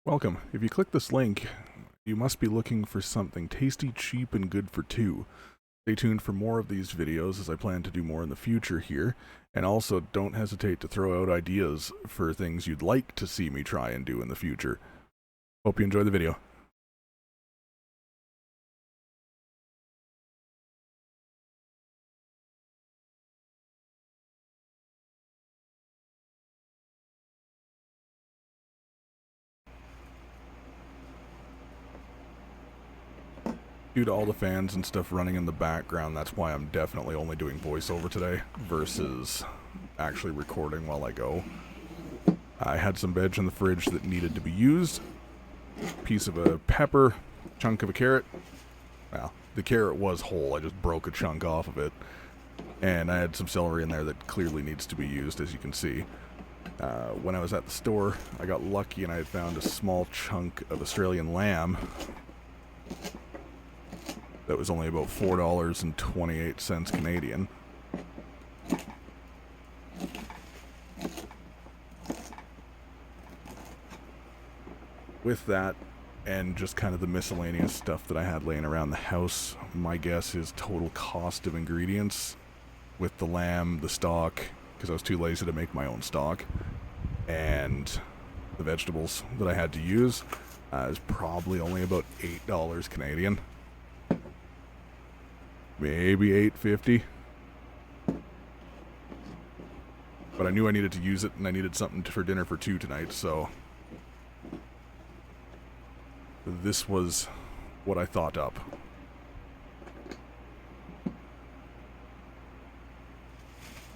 Welcome. If you click this link, you must be looking for something tasty, cheap, and good for two. Stay tuned for more of these videos as I plan to do more in the future here, and also don't hesitate to throw out ideas for things you'd like to see me try and do in the future. Hope you enjoy the video. Due to all the fans and stuff running in the background, that's why I'm definitely only doing voiceover today versus actually recording while I go. I had some veg in the fridge that needed to be used. Piece of a pepper, chunk of a carrot. Well, the carrot was whole, I just broke a chunk off of it. And I had some celery in there that clearly needs to be used, as you can see. When I was at the store, I got lucky and I had found a small chunk of Australian lamb that was only about $4.28 Canadian. With that, and just kind of the miscellaneous stuff that I had laying around the house, my guess is total cost of ingredients with the lamb, the stock, because I was too lazy to make my own stock, and the vegetables that I had to use, is probably only about $8 Canadian. Maybe $8.50. But I knew I needed to use it, and I needed something for dinner for two tonight, so this was what I thought up.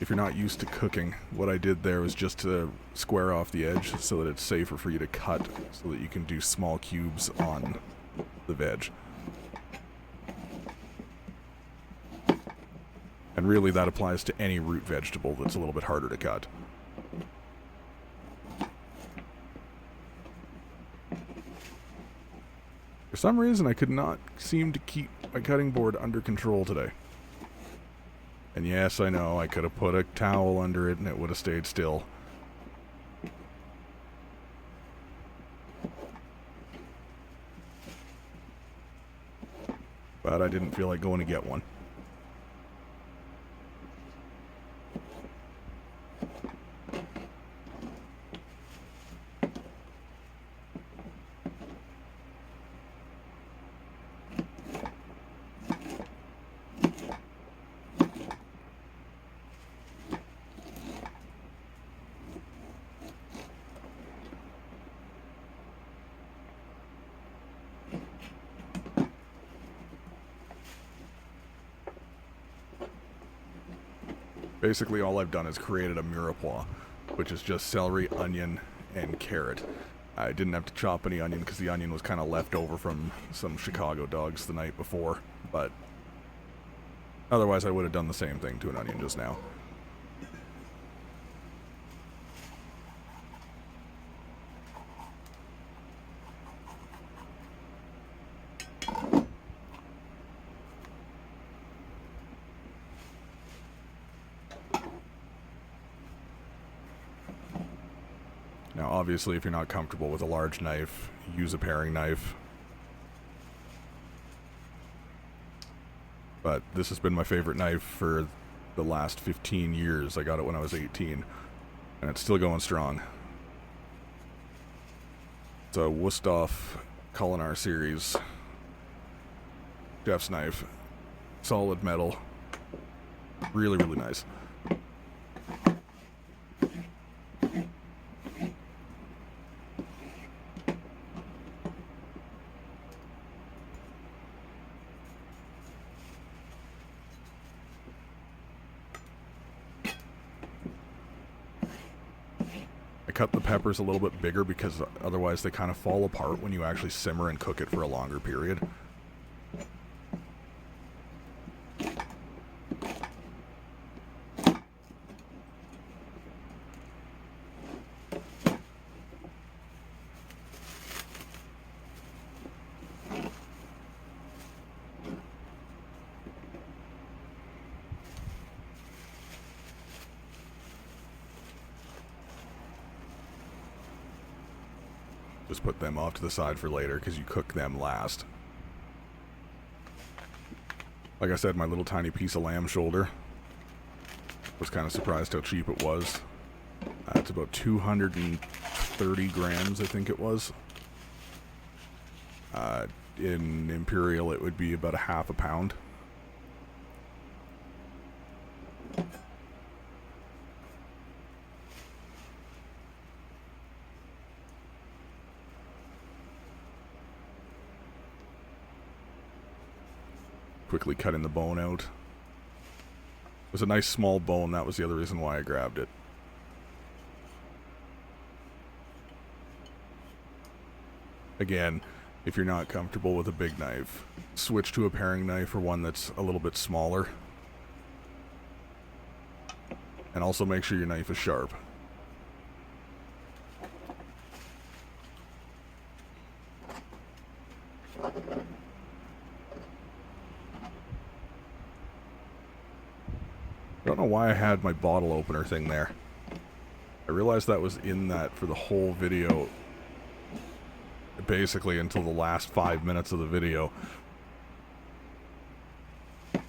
If you're not used to cooking, what I did there was just to square off the edge so that it's safer for you to cut, so that you can do small cubes on the veg. And really that applies to any root vegetable that's a little bit harder to cut. For some reason I could not seem to keep my cutting board under control today. And yes, I know, I could have put a towel under it and it would have stayed still. But I didn't feel like going to get one. Basically all I've done is created a mirepoix, which is just celery, onion, and carrot. I didn't have to chop any onion because the onion was kind of left over from some Chicago dogs the night before, but otherwise I would have done the same thing to an onion just now. Now, obviously, if you're not comfortable with a large knife, use a paring knife. But this has been my favorite knife for the last 15 years. I got it when I was 18, and it's still going strong. It's a Wusthof Culinar series chef's knife. Solid metal. Really, really nice. I cut the peppers a little bit bigger because otherwise they kind of fall apart when you actually simmer and cook it for a longer period. Just put them off to the side for later because you cook them last. Like I said, my little tiny piece of lamb shoulder. Was kind of surprised how cheap it was. It's about 230 grams, I think it was. In Imperial, it would be about a half a pound. Quickly cutting the bone out. It was a nice small bone, that was the other reason why I grabbed it. Again, if you're not comfortable with a big knife, switch to a paring knife or one that's a little bit smaller. And also make sure your knife is sharp. I don't know why I had my bottle opener thing there. I realized that was in that for the whole video. Basically until the last 5 minutes of the video.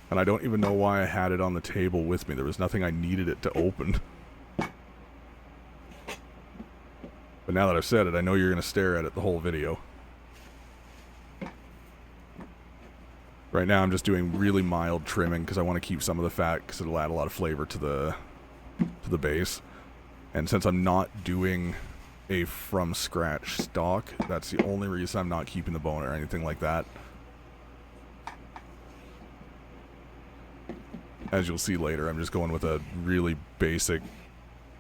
And I don't even know why I had it on the table with me. There was nothing I needed it to open. But now that I've said it, I know you're going to stare at it the whole video. Right now I'm just doing really mild trimming because I want to keep some of the fat because it'll add a lot of flavor to the base. And since I'm not doing a from scratch stock, that's the only reason I'm not keeping the bone or anything like that. As you'll see later, I'm just going with a really basic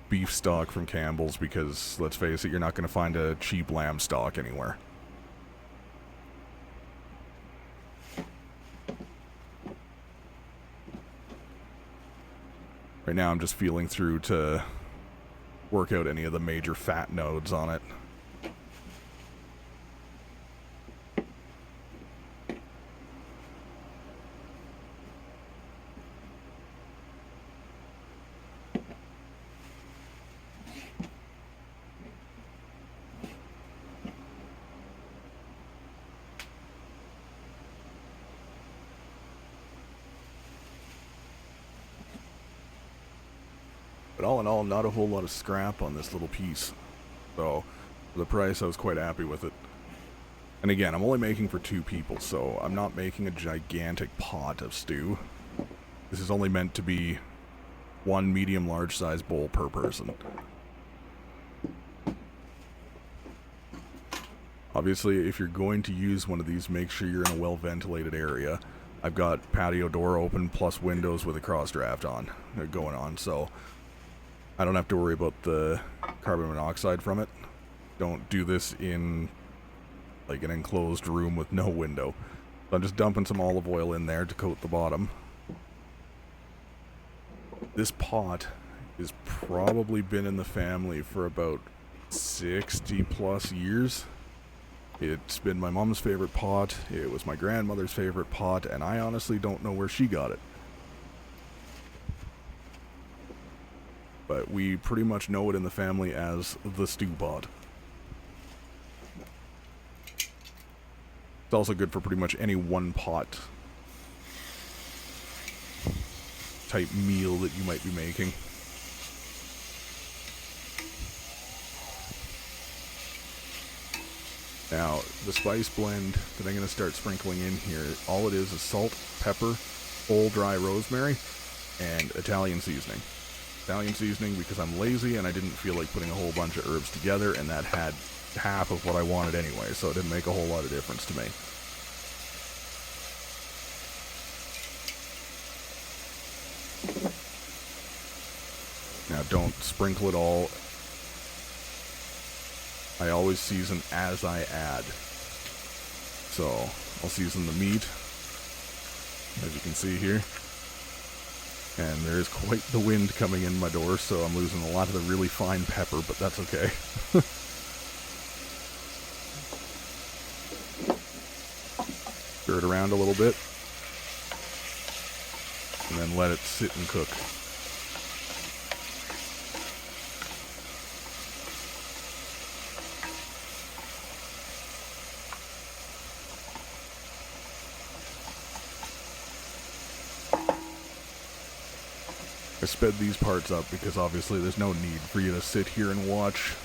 beef stock from Campbell's because, let's face it, you're not going to find a cheap lamb stock anywhere. Right now I'm just feeling through to work out any of the major fat nodes on it. But all in all, not a whole lot of scrap on this little piece. So, for the price, I was quite happy with it. And again, I'm only making for 2 people, so I'm not making a gigantic pot of stew. This is only meant to be 1 medium-large size bowl per person. Obviously, if you're going to use one of these, make sure you're in a well-ventilated area. I've got patio door open plus windows with a cross draft on going on, so I don't have to worry about the carbon monoxide from it. Don't do this in like an enclosed room with no window. So I'm just dumping some olive oil in there to coat the bottom. This pot has probably been in the family for about 60 plus years. It's been my mom's favorite pot, it was my grandmother's favorite pot, and I honestly don't know where she got it. But we pretty much know it in the family as the stew pot. It's also good for pretty much any one pot type meal that you might be making. Now, the spice blend that I'm going to start sprinkling in here, all it is salt, pepper, whole dry rosemary, and Italian seasoning. Italian seasoning because I'm lazy and I didn't feel like putting a whole bunch of herbs together, and that had half of what I wanted anyway, so it didn't make a whole lot of difference to me. Now don't sprinkle it all. I always season as I add. So I'll season the meat, as you can see here. And there is quite the wind coming in my door, so I'm losing a lot of the really fine pepper, but that's okay. Stir it around a little bit, and then let it sit and cook. I sped these parts up because obviously there's no need for you to sit here and watch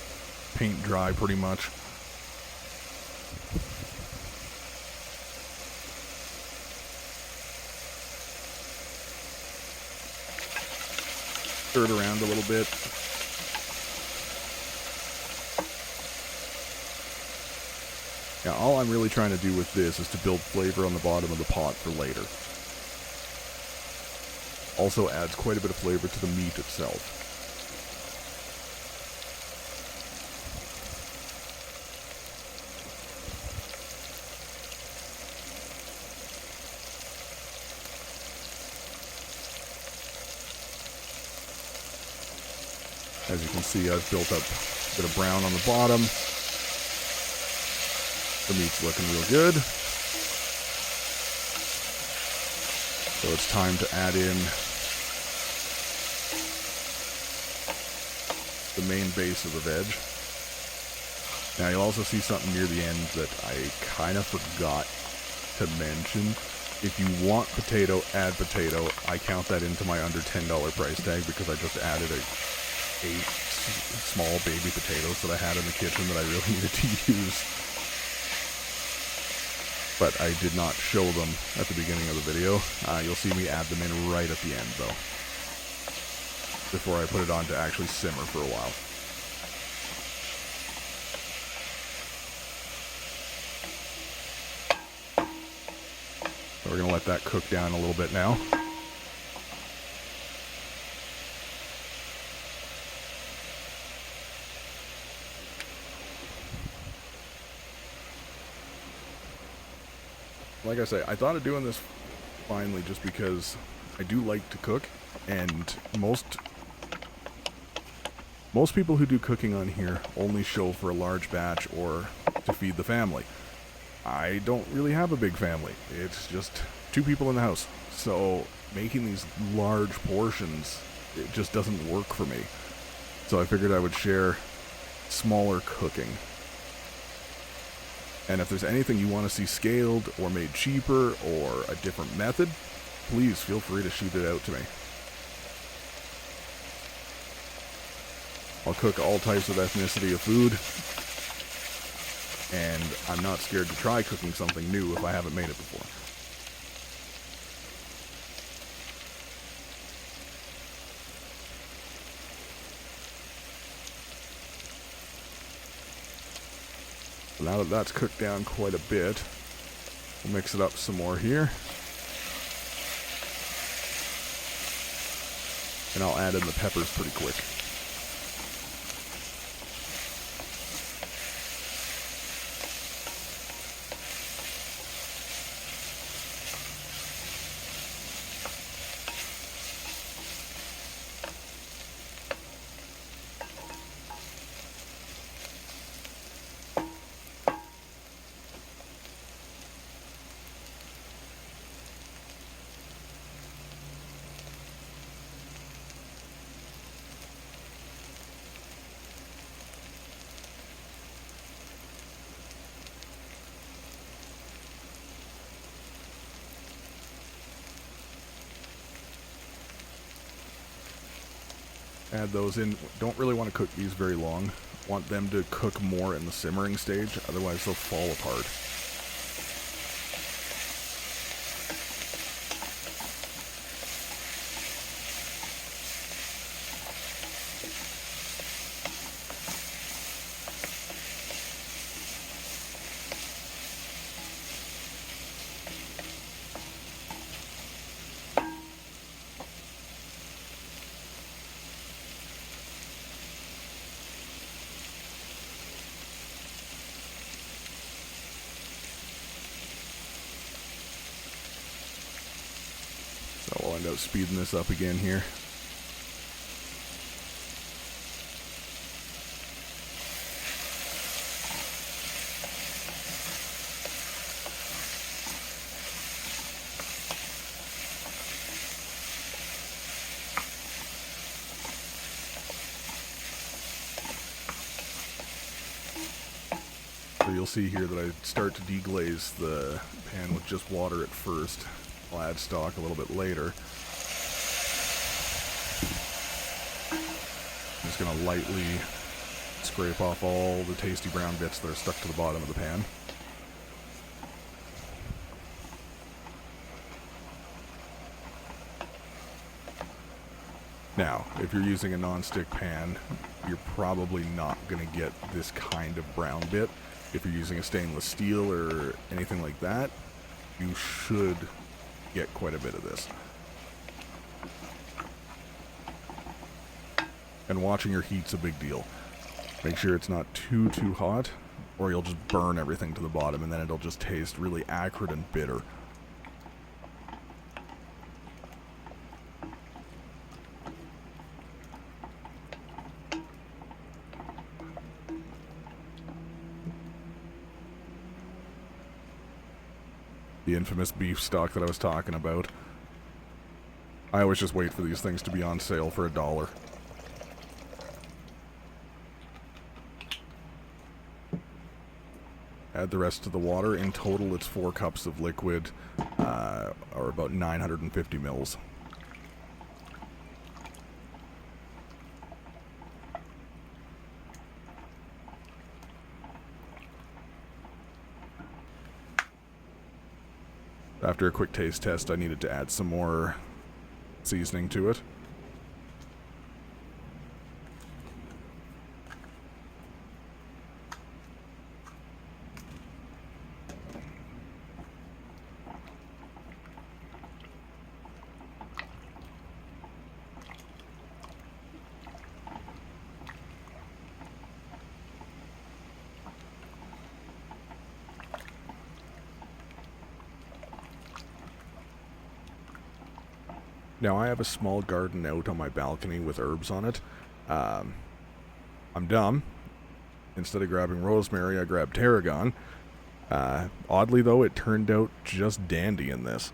paint dry pretty much. Stir it around a little bit. Now all I'm really trying to do with this is to build flavor on the bottom of the pot for later. Also adds quite a bit of flavor to the meat itself. As you can see, I've built up a bit of brown on the bottom. The meat's looking real good. So it's time to add in the main base of the veg. Now you'll also see something near the end that I kind of forgot to mention. If you want potato, add potato. I count that into my under $10 price tag because I just added 8 small baby potatoes that I had in the kitchen that I really needed to use. But I did not show them at the beginning of the video. You'll see me add them in right at the end though, before I put it on to actually simmer for a while. So we're going to let that cook down a little bit now. Like I say, I thought of doing this finally just because I do like to cook, and most people who do cooking on here only show for a large batch or to feed the family. I don't really have a big family. It's just 2 people in the house. So making these large portions, it just doesn't work for me. So I figured I would share smaller cooking. And if there's anything you want to see scaled or made cheaper or a different method, please feel free to shoot it out to me. I'll cook all types of ethnicity of food, and I'm not scared to try cooking something new if I haven't made it before. So now that that's cooked down quite a bit, we'll mix it up some more here. And I'll add in the peppers pretty quick. Add those in. Don't really want to cook these very long. Want them to cook more in the simmering stage, otherwise they'll fall apart. So we'll end up speeding this up again here. So you'll see here that I start to deglaze the pan with just water at first. I'll add stock a little bit later. going to lightly scrape off all the tasty brown bits that are stuck to the bottom of the pan. Now, if you're using a non-stick pan, you're probably not going to get this kind of brown bit. If you're using a stainless steel or anything like that, you should get quite a bit of this. And watching your heat's a big deal. Make sure it's not too hot, or you'll just burn everything to the bottom, and then it'll just taste really acrid and bitter. The infamous beef stock that I was talking about. I always just wait for these things to be on sale for $1. Add the rest of the water. In total, it's 4 cups of liquid, or about 950 mils. After a quick taste test, I needed to add some more seasoning to it. Now, I have a small garden out on my balcony with herbs on it. I'm dumb. Instead of grabbing rosemary, I grabbed tarragon. Oddly, though, it turned out just dandy in this.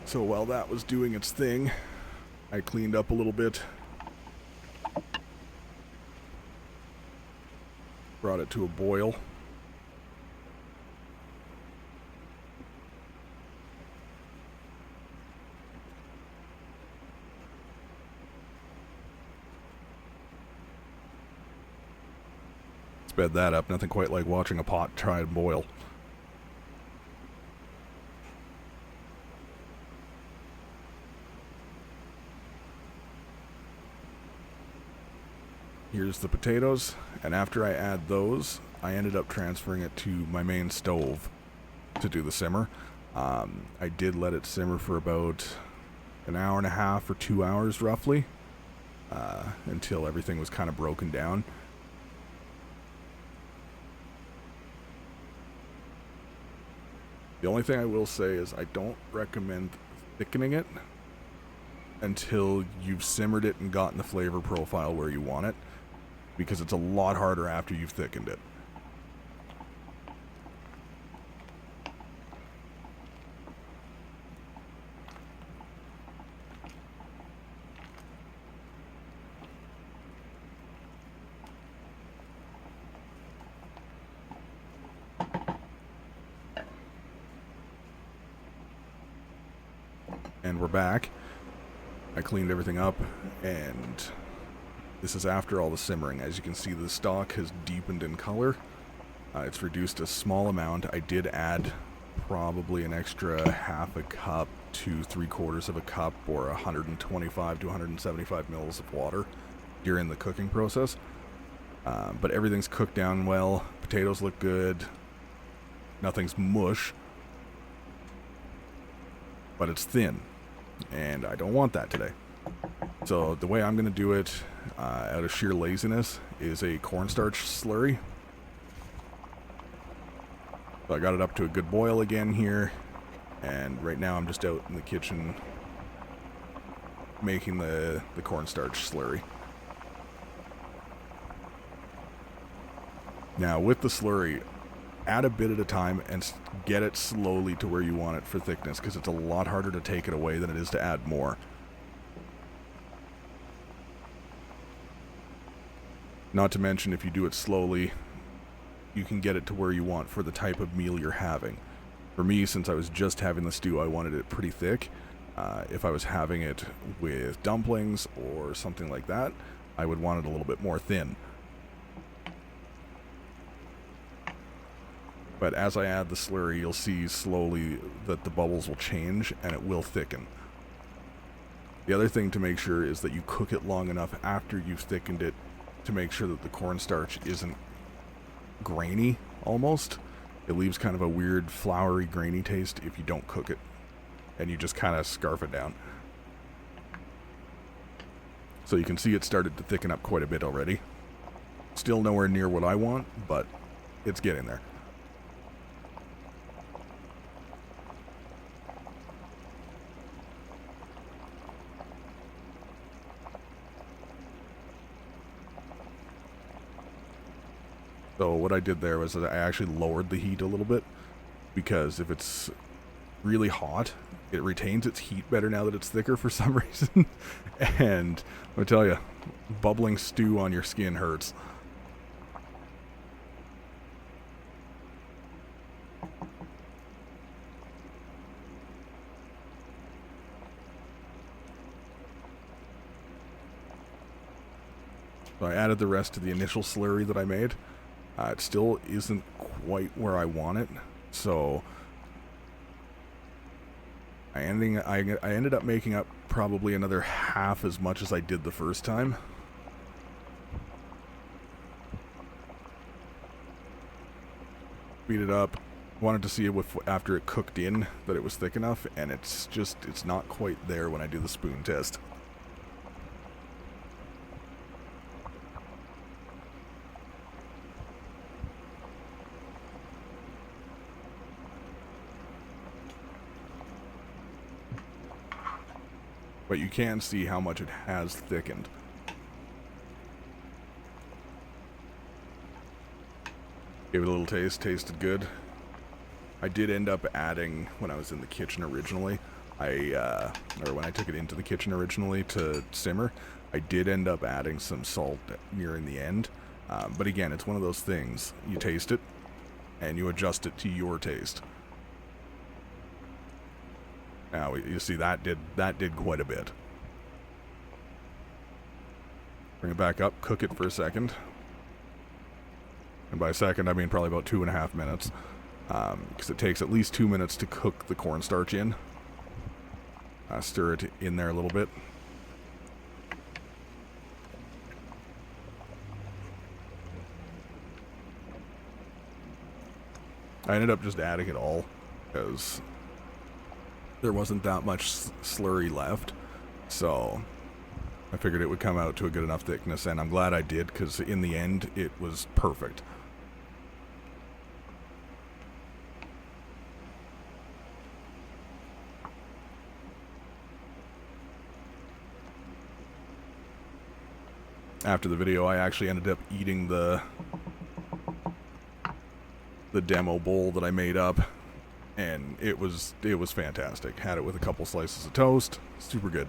So while that was doing its thing, I cleaned up a little bit, brought it to a boil. Sped that up, nothing quite like watching a pot try and boil. Here's the potatoes, and after I add those, I ended up transferring it to my main stove to do the simmer. I did let it simmer for about an hour and a half or 2 hours roughly, until everything was kind of broken down. The only thing I will say is I don't recommend thickening it until you've simmered it and gotten the flavor profile where you want it, because it's a lot harder after you've thickened it. And we're back. I cleaned everything up, and this is after all the simmering. As you can see, the stock has deepened in color. It's reduced a small amount. I did add probably an extra half a cup to 3/4 of a cup, or 125 to 175 mils of water during the cooking process. But everything's cooked down well. Potatoes look good. Nothing's mush. But it's thin, and I don't want that today. So the way I'm going to do it, out of sheer laziness, is a cornstarch slurry. So I got it up to a good boil again here, and right now I'm just out in the kitchen making the cornstarch slurry. Now with the slurry, add a bit at a time and get it slowly to where you want it for thickness, because it's a lot harder to take it away than it is to add more. Not to mention, if you do it slowly, you can get it to where you want for the type of meal you're having. For me, since I was just having the stew, I wanted it pretty thick. If I was having it with dumplings or something like that, I would want it a little bit more thin. But as I add the slurry, you'll see slowly that the bubbles will change and it will thicken. The other thing to make sure is that you cook it long enough after you've thickened it to make sure that the cornstarch isn't grainy, almost. It leaves kind of a weird floury, grainy taste if you don't cook it. And you just kind of scarf it down. So you can see it started to thicken up quite a bit already. Still nowhere near what I want, but it's getting there. So what I did there was that I actually lowered the heat a little bit, because if it's really hot, it retains its heat better now that it's thicker for some reason. And I tell you, bubbling stew on your skin hurts. So I added the rest of the initial slurry that I made. It still isn't quite where I want it, so I ended up making up probably another half as much as I did the first time. Beat it up. Wanted to see it after it cooked in that it was thick enough, and it's not quite there when I do the spoon test. But you can see how much it has thickened. Gave it a little taste, tasted good. I did end up adding, when I was in the kitchen originally, or when I took it into the kitchen originally to simmer, I did end up adding some salt nearing the end. But again, it's one of those things, you taste it, and you adjust it to your taste. Now, you see that did quite a bit. Bring it back up, cook it for a second. And by a second, I mean probably about 2.5 minutes. Because it takes at least 2 minutes to cook the cornstarch in. Stir it in there a little bit. I ended up just adding it all, because there wasn't that much slurry left, so I figured it would come out to a good enough thickness, and I'm glad I did, because in the end it was perfect. After the video, I actually ended up eating the demo bowl that I made up. And it was fantastic. Had it with a couple slices of toast. Super good.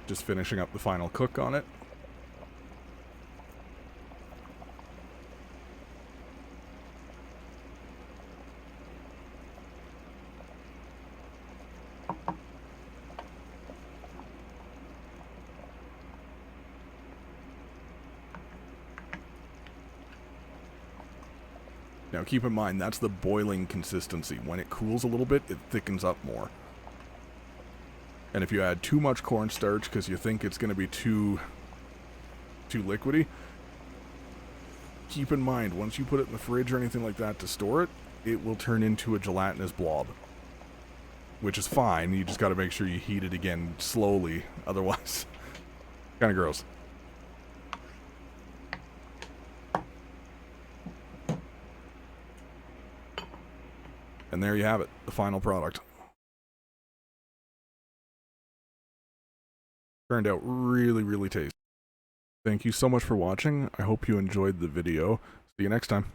Just finishing up the final cook on it. Now keep in mind, that's the boiling consistency. When it cools a little bit, it thickens up more. And if you add too much cornstarch because you think it's going to be too liquidy, keep in mind, once you put it in the fridge or anything like that to store it, it will turn into a gelatinous blob. Which is fine, you just got to make sure you heat it again slowly, otherwise, kind of gross. And there you have it, the final product. Turned out really, really tasty. Thank you so much for watching. I hope you enjoyed the video. See you next time.